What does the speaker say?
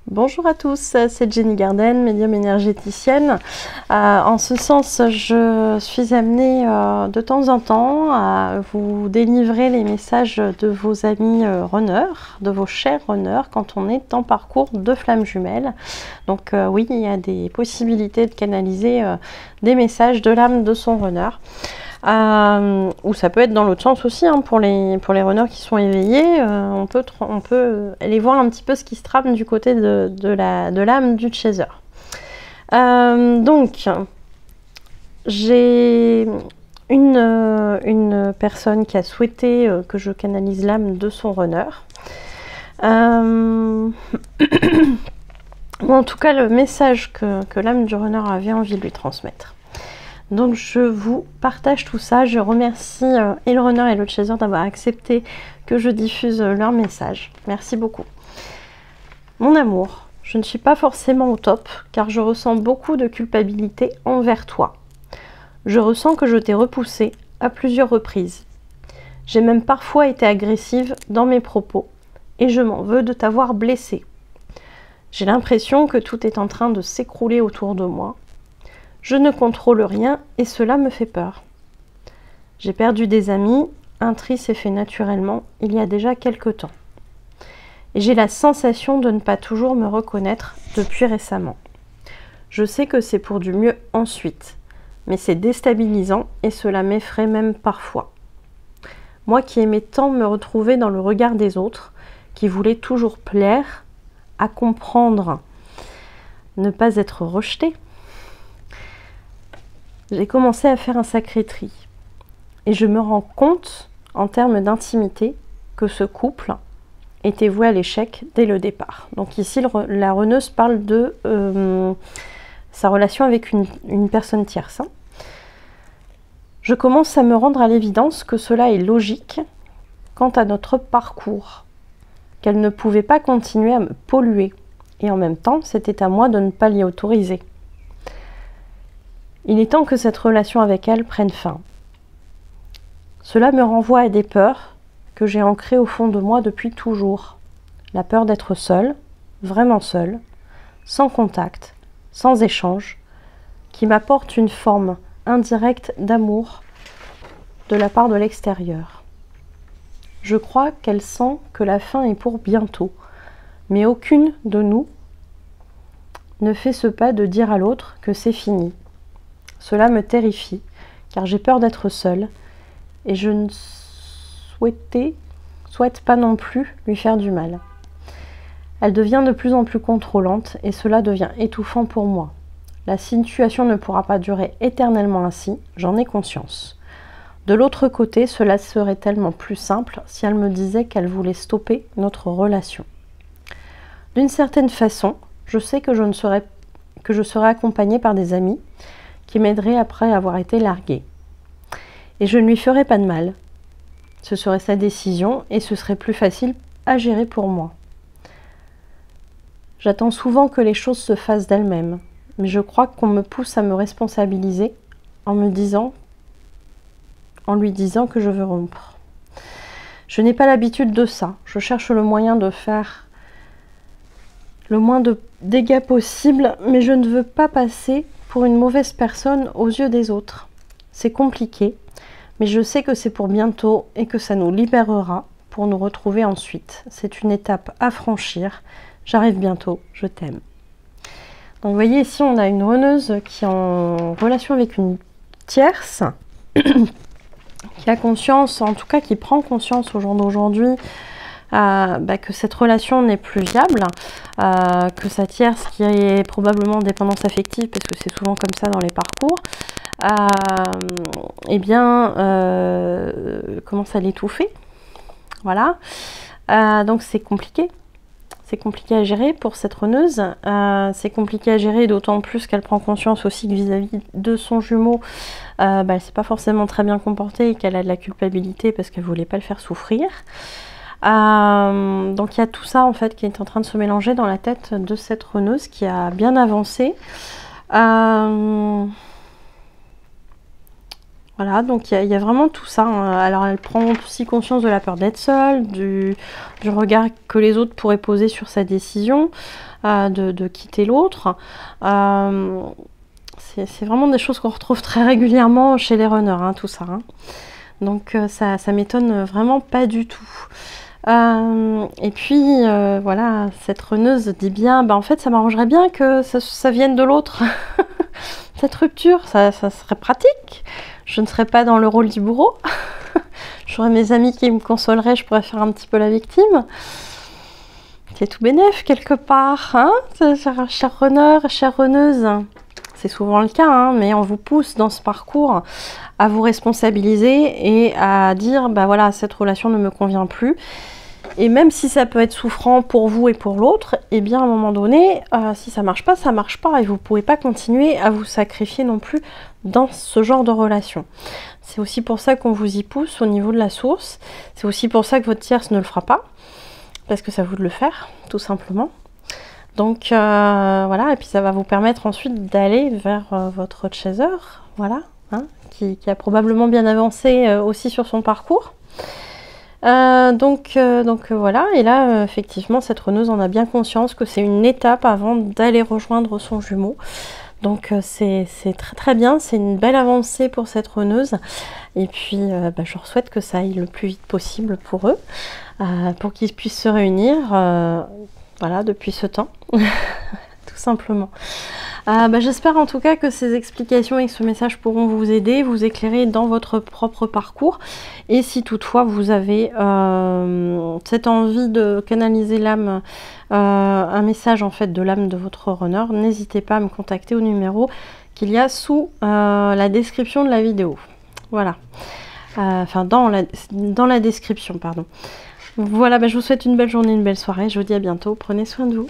Bonjour à tous, c'est Jenny Garden, médium énergéticienne. En ce sens, je suis amenée de temps en temps à vous délivrer les messages de vos amis runners, de vos chers runners, quand on est en parcours de flammes jumelles. Donc oui, il y a des possibilités de canaliser des messages de l'âme de son runner. Ou ça peut être dans l'autre sens aussi, hein, pour les runners qui sont éveillés, on peut aller voir un petit peu ce qui se trame du côté de l'âme du chaser. Donc, j'ai une personne qui a souhaité que je canalise l'âme de son runner. Ou en tout cas, le message que l'âme du runner avait envie de lui transmettre. Donc je vous partage tout ça, je remercie et le runner et le chaser d'avoir accepté que je diffuse leur message. Merci beaucoup. Mon amour, je ne suis pas forcément au top car je ressens beaucoup de culpabilité envers toi. Je ressens que je t'ai repoussé à plusieurs reprises. J'ai même parfois été agressive dans mes propos et je m'en veux de t'avoir blessé. J'ai l'impression que tout est en train de s'écrouler autour de moi. Je ne contrôle rien et cela me fait peur. J'ai perdu des amis, un tri s'est fait naturellement il y a déjà quelque temps. Et j'ai la sensation de ne pas toujours me reconnaître depuis récemment. Je sais que c'est pour du mieux ensuite, mais c'est déstabilisant et cela m'effraie même parfois. Moi qui aimais tant me retrouver dans le regard des autres, qui voulais toujours plaire, à comprendre, ne pas être rejetée, j'ai commencé à faire un sacré tri. Et je me rends compte, en termes d'intimité, que ce couple était voué à l'échec dès le départ. Donc ici, la runneuse parle de sa relation avec une personne tierce. Je commence à me rendre à l'évidence que cela est logique quant à notre parcours, qu'elle ne pouvait pas continuer à me polluer. Et en même temps, c'était à moi de ne pas l'y autoriser. Il est temps que cette relation avec elle prenne fin. Cela me renvoie à des peurs que j'ai ancrées au fond de moi depuis toujours. La peur d'être seule, vraiment seule, sans contact, sans échange, qui m'apporte une forme indirecte d'amour de la part de l'extérieur. Je crois qu'elle sent que la fin est pour bientôt, mais aucune de nous ne fait ce pas de dire à l'autre que c'est fini. Cela me terrifie, car j'ai peur d'être seule, et je ne souhaite pas non plus lui faire du mal. Elle devient de plus en plus contrôlante, et cela devient étouffant pour moi. La situation ne pourra pas durer éternellement ainsi, j'en ai conscience. De l'autre côté, cela serait tellement plus simple si elle me disait qu'elle voulait stopper notre relation. D'une certaine façon, je sais que je serai accompagnée par des amis, qui m'aiderait après avoir été larguée. Et je ne lui ferai pas de mal. Ce serait sa décision et ce serait plus facile à gérer pour moi. J'attends souvent que les choses se fassent d'elles-mêmes, mais je crois qu'on me pousse à me responsabiliser en lui disant que je veux rompre. Je n'ai pas l'habitude de ça. Je cherche le moyen de faire le moins de dégâts possible, mais je ne veux pas passer pour une mauvaise personne aux yeux des autres. C'est compliqué, mais je sais que c'est pour bientôt et que ça nous libérera pour nous retrouver ensuite. C'est une étape à franchir. J'arrive bientôt, je t'aime. Donc vous voyez ici on a une runneuse qui est en relation avec une tierce, qui a conscience, en tout cas qui prend conscience au jour d'aujourd'hui, que cette relation n'est plus viable, que sa tierce qui est probablement en dépendance affective, parce que c'est souvent comme ça dans les parcours, commence à l'étouffer. Voilà. Donc c'est compliqué. C'est compliqué à gérer pour cette runneuse. C'est compliqué à gérer, d'autant plus qu'elle prend conscience aussi que vis-à-vis de son jumeau, elle ne s'est pas forcément très bien comportée et qu'elle a de la culpabilité parce qu'elle ne voulait pas le faire souffrir. Donc il y a tout ça en fait qui est en train de se mélanger dans la tête de cette runneuse qui a bien avancé. Voilà, donc il y a vraiment tout ça, hein. Alors elle prend aussi conscience de la peur d'être seule, du regard que les autres pourraient poser sur sa décision, de quitter l'autre. C'est vraiment des choses qu'on retrouve très régulièrement chez les runners, hein, tout ça. Hein. Donc ça m'étonne vraiment pas du tout. Et puis voilà, cette runneuse dit bien, bah en fait ça m'arrangerait bien que ça vienne de l'autre. Cette rupture, ça serait pratique. Je ne serais pas dans le rôle du bourreau. J'aurais mes amis qui me consoleraient, je pourrais faire un petit peu la victime. C'est tout bénef quelque part, hein, cher runner, chère runneuse. C'est souvent le cas, hein, mais on vous pousse dans ce parcours à vous responsabiliser et à dire, bah voilà, cette relation ne me convient plus. Et même si ça peut être souffrant pour vous et pour l'autre, eh bien à un moment donné, si ça marche pas, ça marche pas. Et vous pouvez pas continuer à vous sacrifier non plus dans ce genre de relation. C'est aussi pour ça qu'on vous y pousse au niveau de la source. C'est aussi pour ça que votre tierce ne le fera pas. Parce que ça vous de le faire, tout simplement. Donc voilà, et puis ça va vous permettre ensuite d'aller vers votre chaser, voilà, hein, qui a probablement bien avancé aussi sur son parcours. Donc voilà, et là effectivement cette runneuse en a bien conscience que c'est une étape avant d'aller rejoindre son jumeau. Donc c'est très très bien, c'est une belle avancée pour cette runneuse. Et puis je leur souhaite que ça aille le plus vite possible pour eux, pour qu'ils puissent se réunir voilà, depuis ce temps, tout simplement. J'espère en tout cas que ces explications et que ce message pourront vous aider, vous éclairer dans votre propre parcours. Et si toutefois vous avez cette envie de canaliser l'âme, un message en fait de l'âme de votre runner, n'hésitez pas à me contacter au numéro qu'il y a sous la description de la vidéo. Voilà. Enfin, dans la description, pardon. Voilà, je vous souhaite une belle journée, une belle soirée. Je vous dis à bientôt. Prenez soin de vous.